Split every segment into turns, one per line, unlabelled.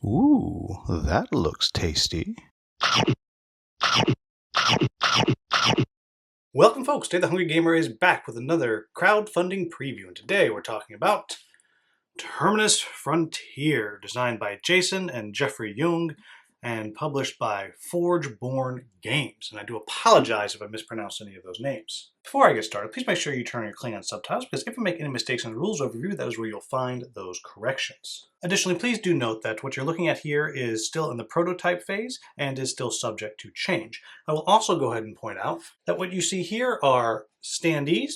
Ooh, that looks tasty.
Welcome folks, today the Hungry Gamer is back with another crowdfunding preview, and today we're talking about Terminus Frontier, designed by Jason and Jeffrey Jung and published by Forge-Born Games. And I do apologize if I mispronounced any of those names. Before I get started, please make sure you turn on your Klingon subtitles, because if we make any mistakes in the rules overview, that is where you'll find those corrections. Additionally, please do note that what you're looking at here is still in the prototype phase and is still subject to change. I will also go ahead and point out that what you see here are standees,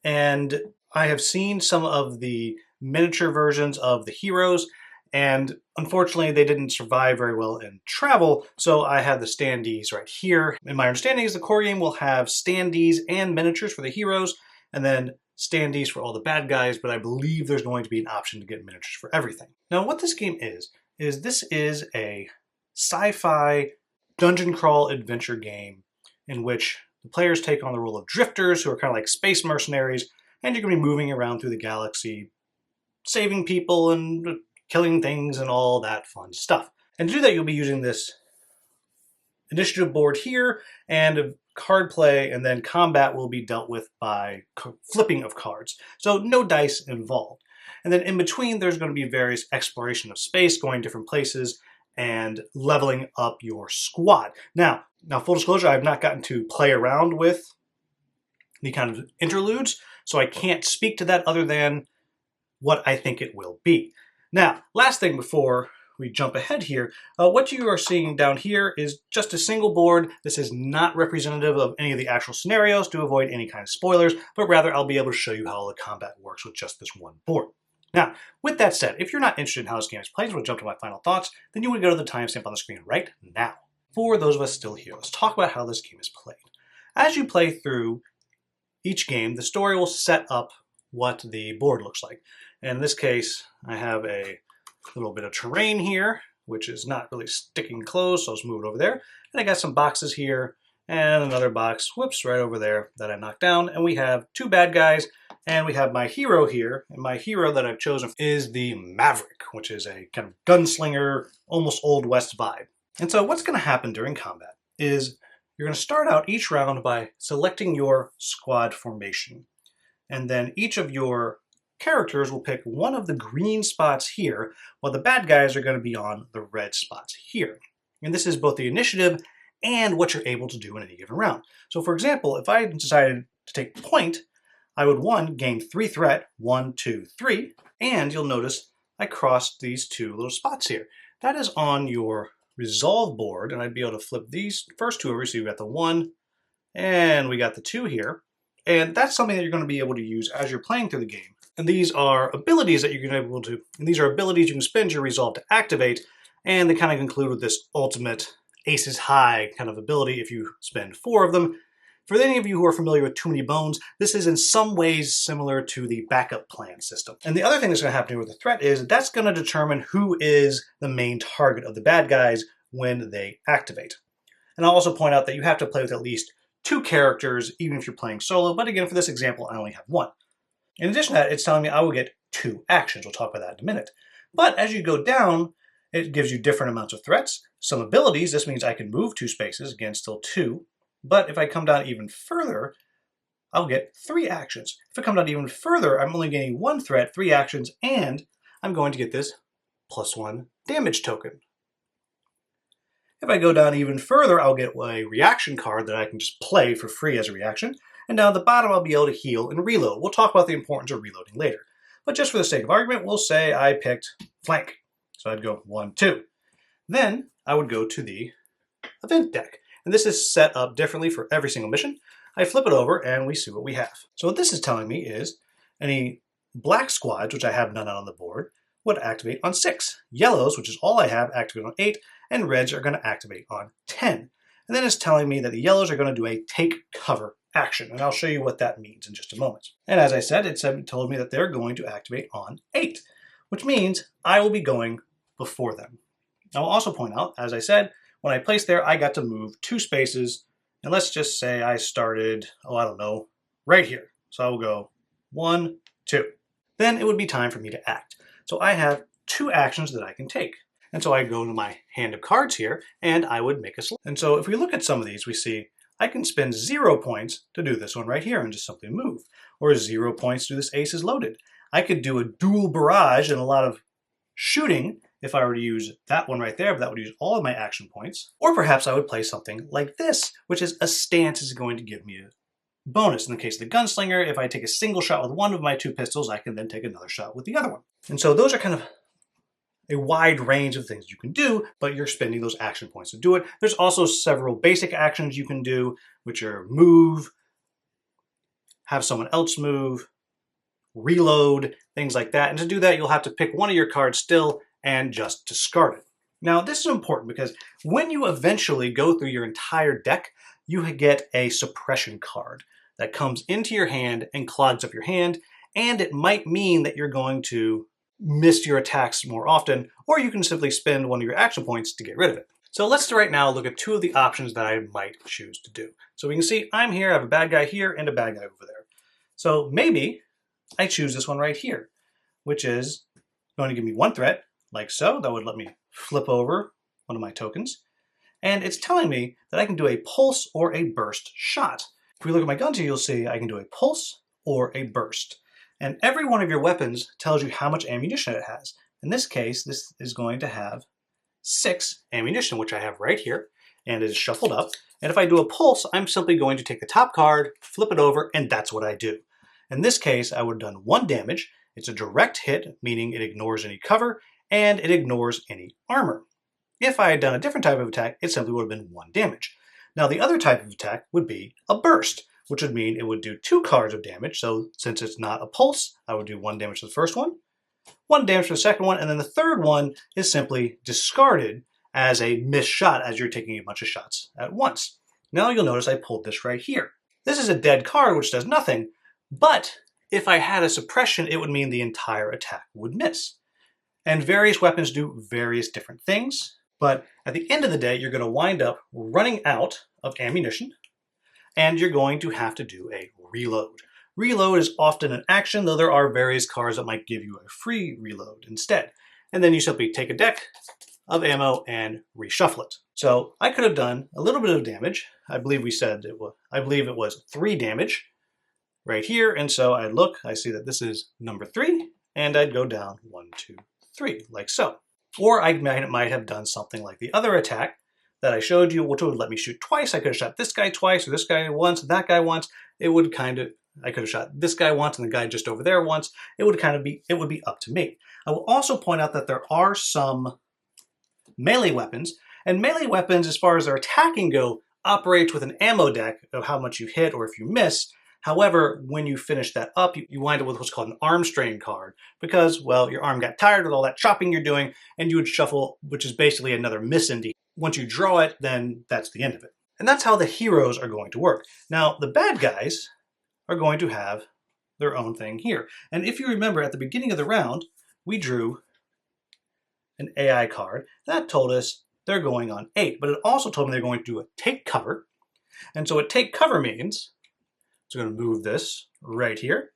and I have seen some of the miniature versions of the heroes, and unfortunately they didn't survive very well in travel, so I have the standees right here. And my understanding is the core game will have standees and miniatures for the heroes, and then standees for all the bad guys, but I believe there's going to be an option to get miniatures for everything. Now what this game is this is a sci-fi dungeon crawl adventure game in which the players take on the role of drifters, who are kind of like space mercenaries, and you're going to be moving around through the galaxy, saving people and killing things and all that fun stuff. And to do that, you'll be using this initiative board here and card play, and then combat will be dealt with by flipping of cards. So no dice involved. And then in between, there's going to be various exploration of space, going different places, and leveling up your squad. Now, full disclosure, I've not gotten to play around with the kind of interludes, so I can't speak to that other than what I think it will be. Now, last thing before we jump ahead here, what you are seeing down here is just a single board. This is not representative of any of the actual scenarios to avoid any kind of spoilers, but rather I'll be able to show you how the combat works with just this one board. Now, with that said, if you're not interested in how this game is played, so we'll jump to my final thoughts, then you would go to the timestamp on the screen right now. For those of us still here, let's talk about how this game is played. As you play through each game, the story will set up what the board looks like. And in this case, I have a little bit of terrain here, which is not really sticking close, so let's move it over there. And I got some boxes here, and another box, whoops, right over there that I knocked down. And we have two bad guys, and we have my hero here. And my hero that I've chosen is the Maverick, which is a kind of gunslinger, almost Old West vibe. And so what's going to happen during combat is you're going to start out each round by selecting your squad formation. And then each of your characters will pick one of the green spots here, while the bad guys are going to be on the red spots here. And this is both the initiative and what you're able to do in any given round. So for example, if I decided to take point, I would, one, gain 3 threat, 1, 2, 3, and you'll notice I crossed these two little spots here. That is on your resolve board, and I'd be able to flip these first two over, so you've got the 1, and we got the 2 here. And that's something that you're going to be able to use as you're playing through the game. And these are abilities that you're going to be able to, and these are abilities you can spend your resolve to activate, and they kind of conclude with this ultimate aces high kind of ability if you spend 4 of them. For any of you who are familiar with Too Many Bones, this is in some ways similar to the backup plan system. And the other thing that's going to happen here with the threat is that's going to determine who is the main target of the bad guys when they activate. And I'll also point out that you have to play with at least 2 characters, even if you're playing solo, but again, for this example, I only have 1. In addition to that, it's telling me I will get 2 actions. We'll talk about that in a minute. But as you go down, it gives you different amounts of threats. Some abilities, this means I can move 2 spaces, again, still 2. But if I come down even further, I'll get 3 actions. If I come down even further, I'm only getting 1 threat, 3 actions, and I'm going to get this +1 damage token. If I go down even further, I'll get a reaction card that I can just play for free as a reaction. And down at the bottom, I'll be able to heal and reload. We'll talk about the importance of reloading later. But just for the sake of argument, we'll say I picked flank. So I'd go 1, 2. Then I would go to the event deck. And this is set up differently for every single mission. I flip it over and we see what we have. So what this is telling me is any black squads, which I have none on the board, would activate on 6. Yellows, which is all I have, activate on 8. And reds are going to activate on 10. And then it's telling me that the yellows are going to do a take cover action, and I'll show you what that means in just a moment. And as I said, it told me that they're going to activate on 8, which means I will be going before them. I will also point out, as I said, when I placed there, I got to move 2 spaces, and let's just say I started, right here. So I will go 1, 2. Then it would be time for me to act. So I have 2 actions that I can take. And so I go to my hand of cards here, and I would make a select. And so if we look at some of these, we see I can spend 0 points to do this one right here and just simply move. Or 0 points to do this ace is loaded. I could do a dual barrage and a lot of shooting if I were to use that one right there, but that would use all of my action points. Or perhaps I would play something like this, which is a stance is going to give me a bonus. In the case of the gunslinger, if I take a single shot with one of my 2 pistols, I can then take another shot with the other one. And so those are kind of a wide range of things you can do, but you're spending those action points to do it. There's also several basic actions you can do, which are move, have someone else move, reload, things like that. And to do that, you'll have to pick one of your cards still and just discard it. Now, this is important because when you eventually go through your entire deck, you get a suppression card that comes into your hand and clogs up your hand, and it might mean that you're going to miss your attacks more often, or you can simply spend one of your action points to get rid of it. So let's right now look at 2 of the options that I might choose to do. So we can see I'm here, I have a bad guy here and a bad guy over there. So maybe I choose this one right here, which is going to give me 1 threat, like so. That would let me flip over one of my tokens. And it's telling me that I can do a pulse or a burst shot. If we look at my guns here, you'll see I can do a pulse or a burst. And every one of your weapons tells you how much ammunition it has. In this case, this is going to have 6 ammunition, which I have right here, and it is shuffled up. And if I do a pulse, I'm simply going to take the top card, flip it over, and that's what I do. In this case, I would have done 1 damage. It's a direct hit, meaning it ignores any cover, and it ignores any armor. If I had done a different type of attack, it simply would have been 1 damage. Now, the other type of attack would be a burst, which would mean it would do 2 cards of damage. So since it's not a pulse, I would do 1 damage to the first one, 1 damage to the second one, and then the third one is simply discarded as a missed shot as you're taking a bunch of shots at once. Now you'll notice I pulled this right here. This is a dead card, which does nothing, but if I had a suppression, it would mean the entire attack would miss. And various weapons do various different things, but at the end of the day, you're going to wind up running out of ammunition, and you're going to have to do a reload. Reload is often an action, though there are various cards that might give you a free reload instead. And then you simply take a deck of ammo and reshuffle it. So I could have done a little bit of damage. I believe it was 3 damage right here. And so I look, I see that this is number 3, and I'd go down 1, 2, 3, like so. Or I might have done something like the other attack that I showed you, which would let me shoot twice. I could have shot this guy twice, or this guy once, and that guy once. I could have shot this guy once and the guy just over there once. It would be up to me. I will also point out that there are some melee weapons, and melee weapons, as far as their attacking go, operates with an ammo deck of how much you hit or if you miss. However, when you finish that up, you wind up with what's called an arm strain card because, well, your arm got tired with all that chopping you're doing, and you would shuffle, which is basically another miss indie. Once you draw it, then that's the end of it. And that's how the heroes are going to work. Now, the bad guys are going to have their own thing here. And if you remember, at the beginning of the round, we drew an AI card. That told us they're going on 8, but it also told me they're going to do a take cover. And so what take cover means, so I'm going to move this right here,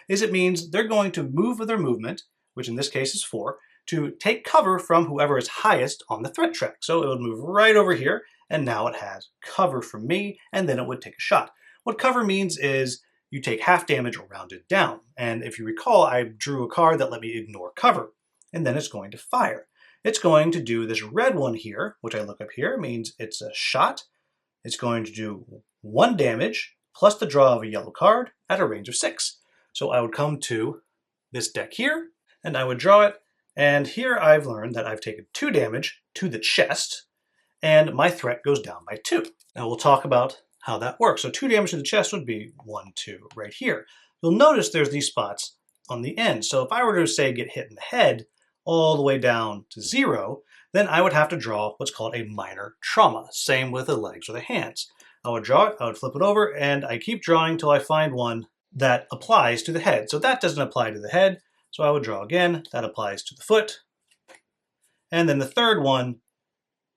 is it means they're going to move with their movement, which in this case is 4, to take cover from whoever is highest on the threat track. So it would move right over here, and now it has cover from me, and then it would take a shot. What cover means is you take half damage rounded down. And if you recall, I drew a card that let me ignore cover, and then it's going to fire. It's going to do this red one here, which I look up here, means it's a shot. It's going to do 1 damage plus the draw of a yellow card at a range of 6. So I would come to this deck here, and I would draw it, and here I've learned that I've taken 2 damage to the chest, and my threat goes down by 2. Now we'll talk about how that works. So 2 damage to the chest would be 1, 2 right here. You'll notice there's these spots on the end. So if I were to say get hit in the head all the way down to 0, then I would have to draw what's called a minor trauma. Same with the legs or the hands. I would draw it, I would flip it over, and I keep drawing until I find one that applies to the head. So that doesn't apply to the head, so I would draw again. That applies to the foot. And then the third one,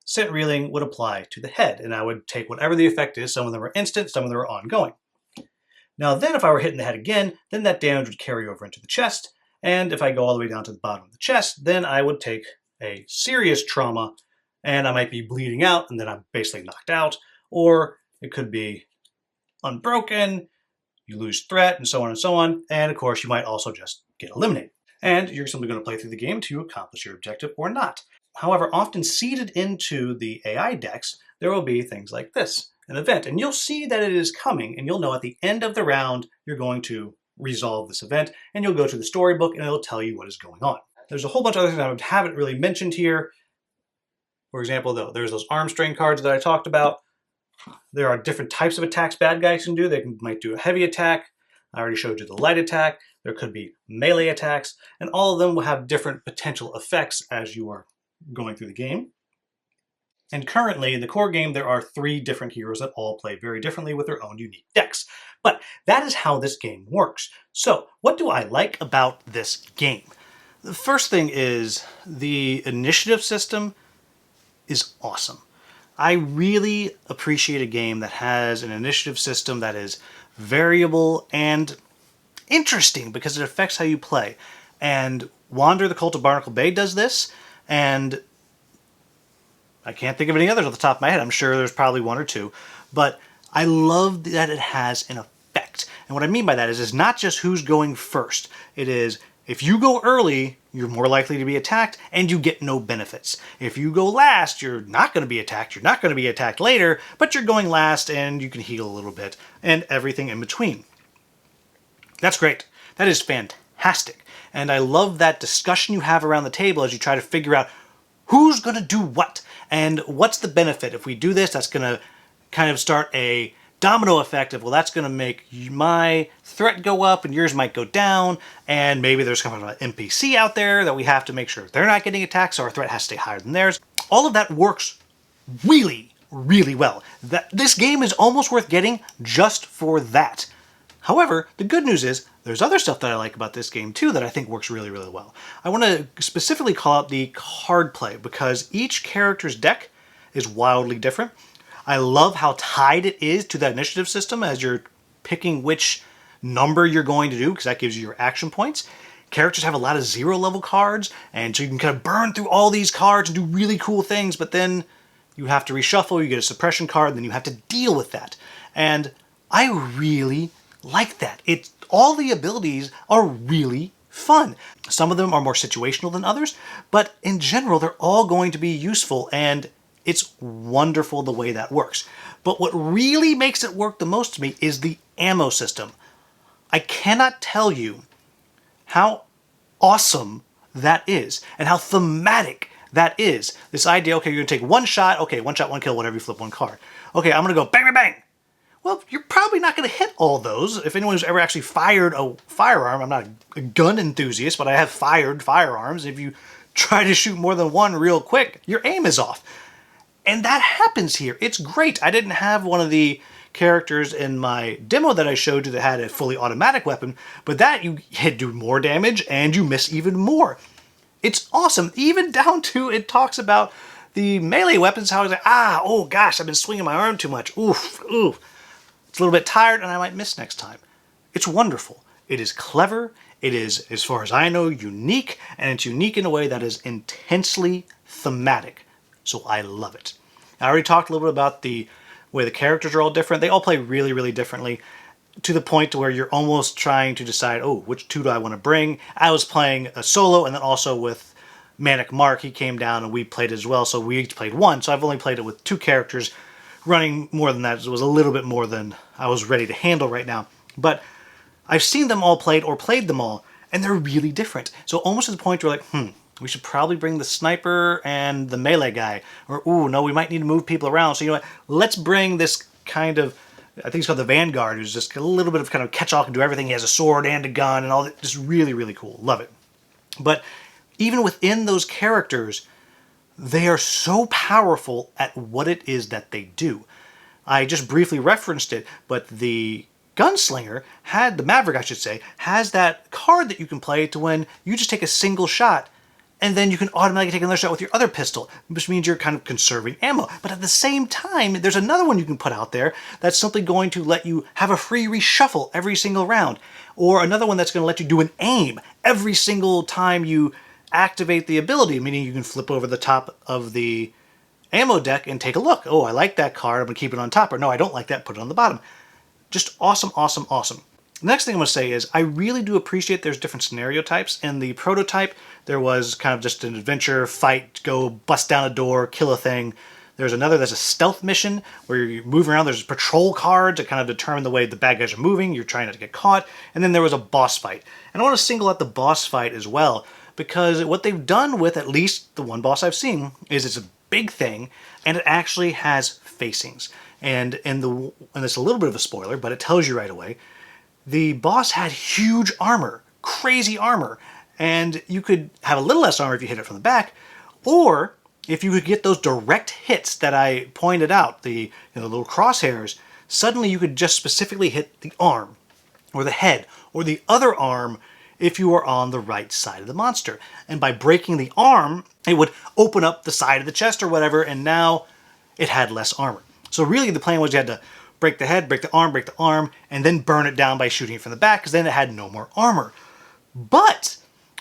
sent reeling, would apply to the head, and I would take whatever the effect is. Some of them are instant, some of them are ongoing. Now then, if I were hitting the head again, then that damage would carry over into the chest, and if I go all the way down to the bottom of the chest, then I would take a serious trauma and I might be bleeding out and then I'm basically knocked out, or it could be unbroken, you lose threat, and so on and so on, and of course you might also just get eliminated. And you're simply going to play through the game to accomplish your objective or not. However, often seeded into the AI decks, there will be things like this, an event, and you'll see that it is coming, and you'll know at the end of the round you're going to resolve this event, and you'll go to the storybook and it'll tell you what is going on. There's a whole bunch of other things I haven't really mentioned here. For example, though, there's those arm strain cards that I talked about. There are different types of attacks bad guys can do. They might do a heavy attack. I already showed you the light attack. There could be melee attacks, and all of them will have different potential effects as you are going through the game. And currently, in the core game, there are 3 different heroes that all play very differently with their own unique decks. But that is how this game works. So, what do I like about this game? The first thing is the initiative system is awesome. I really appreciate a game that has an initiative system that is variable and interesting because it affects how you play. And Wander the Cult of Barnacle Bay does this, and I can't think of any others off the top of my head. I'm sure there's probably 1 or 2, but I love that it has an effect. And what I mean by that is it's not just who's going first. It is, if you go early, you're more likely to be attacked and you get no benefits. If you go last, you're not going to be attacked. You're not going to be attacked later, but you're going last and you can heal a little bit and everything in between. That's great. That is fantastic. And I love that discussion you have around the table as you try to figure out who's going to do what and what's the benefit. If we do this, that's going to kind of start a domino effect of, well, that's going to make my threat go up and yours might go down, and maybe there's kind of an NPC out there that we have to make sure they're not getting attacked, so our threat has to stay higher than theirs. All of that works really, really well. This game is almost worth getting just for that. However, the good news is there's other stuff that I like about this game too that I think works really, really well. I want to specifically call out the card play because each character's deck is wildly different. I love how tied it is to that initiative system as you're picking which number you're going to do because that gives you your action points. Characters have a lot of 0 level cards, and so you can kind of burn through all these cards and do really cool things, but then you have to reshuffle, you get a suppression card, and then you have to deal with that. And I really like that. All the abilities are really fun. Some of them are more situational than others, but in general, they're all going to be useful, and it's wonderful the way that works. But what really makes it work the most to me is the ammo system. I cannot tell you how awesome that is and how thematic that is. This idea, okay, you're going to take 1 shot, okay, 1 shot, 1 kill, whatever, you flip 1 card. Okay, I'm going to go bang, bang, bang. Well, you're probably not going to hit all those. If anyone who's ever actually fired a firearm, I'm not a gun enthusiast, but I have fired firearms. If you try to shoot more than 1 real quick, your aim is off. And that happens here. It's great. I didn't have one of the characters in my demo that I showed you that had a fully automatic weapon, but that you do more damage and you miss even more. It's awesome. Even down to it talks about the melee weapons, how it's like, oh gosh, I've been swinging my arm too much. Oof, oof. It's a little bit tired and I might miss next time. It's wonderful. It is clever. It is, as far as I know, unique, and it's unique in a way that is intensely thematic. So I love it. I already talked a little bit about the way the characters are all different. They all play really, really differently to the point to where you're almost trying to decide, oh, which 2 do I want to bring? I was playing a solo and then also with Manic Mark. He came down and we played as well, so we each played 1. So I've only played it with 2 characters. Running more than that, it was a little bit more than I was ready to handle right now. But I've seen them all played or played them all, and they're really different. So almost to the point where you're like, we should probably bring the sniper and the melee guy. Or, ooh, no, we might need to move people around. So you know what, let's bring this kind of, I think it's called the Vanguard, who's just a little bit of kind of catch-all, can do everything. He has a sword and a gun and all that. Just really, really cool. Love it. But even within those characters, they are so powerful at what it is that they do. I just briefly referenced it, but the Gunslinger the Maverick I should say, has that card that you can play to when you just take a single shot and then you can automatically take another shot with your other pistol, which means you're kind of conserving ammo. But at the same time, there's another one you can put out there that's simply going to let you have a free reshuffle every single round. Or another one that's going to let you do an aim every single time you activate the ability, meaning you can flip over the top of the ammo deck and take a look. Oh, I like that card, I'm going to keep it on top. Or no, I don't like that, put it on the bottom. Just awesome, awesome, awesome. The next thing I'm going to say is I really do appreciate there's different scenario types. In the prototype, there was kind of just an adventure, fight, go bust down a door, kill a thing. There's another, there's a stealth mission where you move around. There's a patrol card to kind of determine the way the bad guys are moving. You're trying not to get caught. And then there was a boss fight. And I want to single out the boss fight as well, because what they've done with at least the one boss I've seen is it's a big thing, and it actually has facings. And it's a little bit of a spoiler, but it tells you right away, the boss had huge armor, crazy armor, and you could have a little less armor if you hit it from the back, or if you could get those direct hits that I pointed out, the little crosshairs, suddenly you could just specifically hit the arm, or the head, or the other arm if you were on the right side of the monster. And by breaking the arm, it would open up the side of the chest or whatever, and now it had less armor. So really the plan was you had to break the head, break the arm, and then burn it down by shooting it from the back, because then it had no more armor. But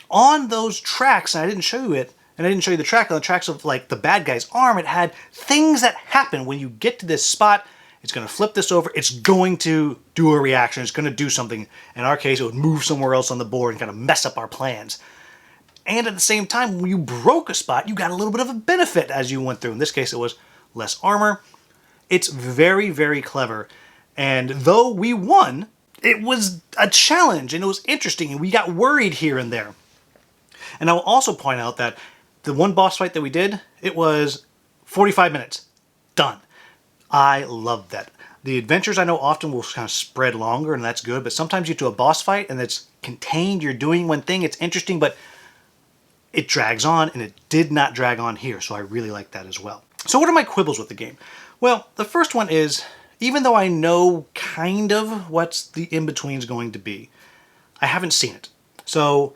on those tracks, and I didn't show you it, and I didn't show you the track, on the tracks of like the bad guy's arm, it had things that happen when you get to this spot. It's going to flip this over, it's going to do a reaction, it's going to do something. In our case, it would move somewhere else on the board and kind of mess up our plans. And at the same time, when you broke a spot, you got a little bit of a benefit as you went through. In this case, it was less armor. It's very, very clever. And though we won, it was a challenge and it was interesting and we got worried here and there. And I will also point out that the one boss fight that we did, it was 45 minutes. Done. I love that. The adventures I know often will kind of spread longer and that's good, but sometimes you do a boss fight and it's contained, you're doing one thing, it's interesting, but it drags on, and it did not drag on here, so I really like that as well. So what are my quibbles with the game? Well, the first one is, even though I know kind of what the in-between is going to be, I haven't seen it. So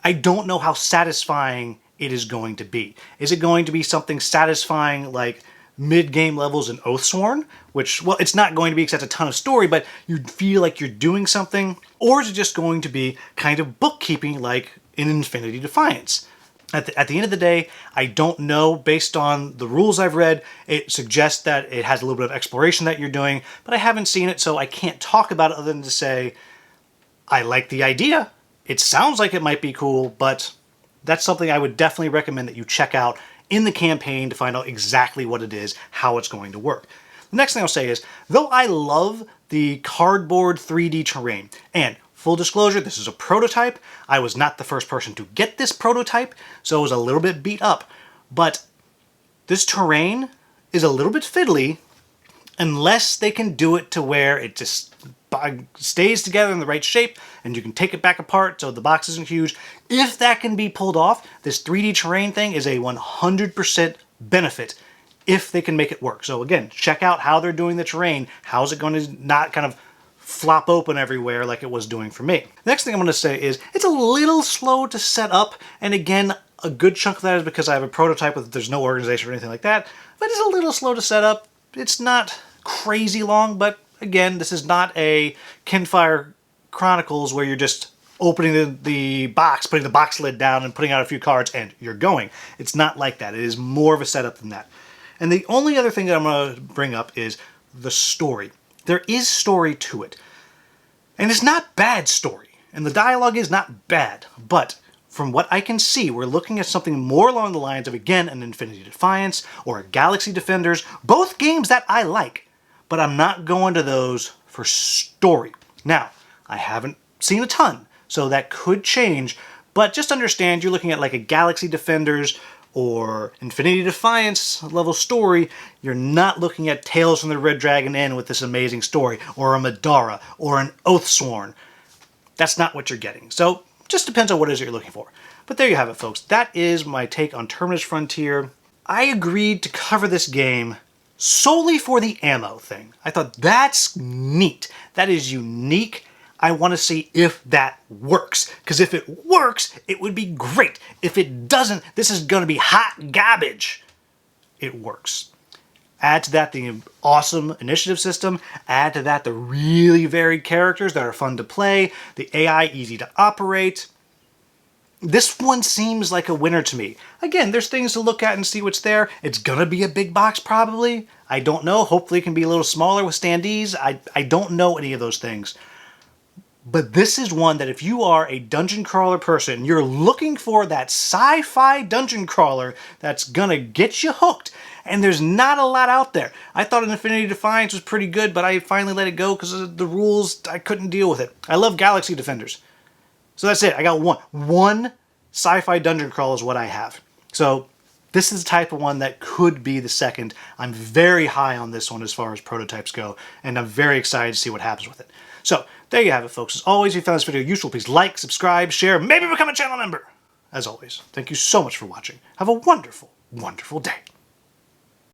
I don't know how satisfying it is going to be. Is it going to be something satisfying like mid-game levels in Oathsworn, which, well, it's not going to be because that's a ton of story, but you feel like you're doing something? Or is it just going to be kind of bookkeeping like in Infinity Defiance? At the end of the day, I don't know. Based on the rules I've read, it suggests that it has a little bit of exploration that you're doing, but I haven't seen it, so I can't talk about it other than to say, I like the idea. It sounds like it might be cool, but that's something I would definitely recommend that you check out in the campaign to find out exactly what it is, how it's going to work. The next thing I'll say is, though I love the cardboard 3D terrain, and full disclosure, this is a prototype. I was not the first person to get this prototype, so it was a little bit beat up. But this terrain is a little bit fiddly unless they can do it to where it just stays together in the right shape and you can take it back apart so the box isn't huge. If that can be pulled off, this 3D terrain thing is a 100% benefit if they can make it work. So again, check out how they're doing the terrain. How's it going to not kind of flop open everywhere like it was doing for me. Next thing I'm going to say is it's a little slow to set up, and again, a good chunk of that is because I have a prototype with there's no organization or anything like that, but it's a little slow to set up. It's not crazy long, but again, this is not a Kinfire Chronicles where you're just opening the box, putting the box lid down and putting out a few cards and you're going. It's not like that. It is more of a setup than that. And the only other thing that I'm going to bring up is the story. There is story to it. And it's not bad story. And the dialogue is not bad. But from what I can see, we're looking at something more along the lines of, again, an Infinity Defiance or a Galaxy Defenders. Both games that I like. But I'm not going to those for story. Now, I haven't seen a ton, so that could change. But just understand you're looking at like a Galaxy Defenders or Infinity Defiance level story. You're not looking at Tales from the Red Dragon Inn with this amazing story, or a Madara, or an Oathsworn. That's not what you're getting. So, just depends on what it is you're looking for. But there you have it, folks. That is my take on Terminus Frontier. I agreed to cover this game solely for the ammo thing. I thought that's neat. That is unique. I want to see if that works. Because if it works, it would be great. If it doesn't, this is going to be hot garbage. It works. Add to that the awesome initiative system. Add to that the really varied characters that are fun to play. The AI easy to operate. this one seems like a winner to me. Again, there's things to look at and see what's there. It's gonna be a big box probably. I don't know. Hopefully it can be a little smaller with standees. I don't know any of those things. But this is one that if you are a dungeon crawler person, you're looking for that sci-fi dungeon crawler that's gonna get you hooked. And there's not a lot out there. I thought Infinity Defiance was pretty good, but I finally let it go because of the rules. I couldn't deal with it. I love Galaxy Defenders. So that's it. I got one. One sci-fi dungeon crawl is what I have. So this is the type of one that could be the second. I'm very high on this one as far as prototypes go, and I'm very excited to see what happens with it. So there you have it, folks. As always, if you found this video useful, please like, subscribe, share, maybe become a channel member. As always, thank you so much for watching. Have a wonderful, wonderful day.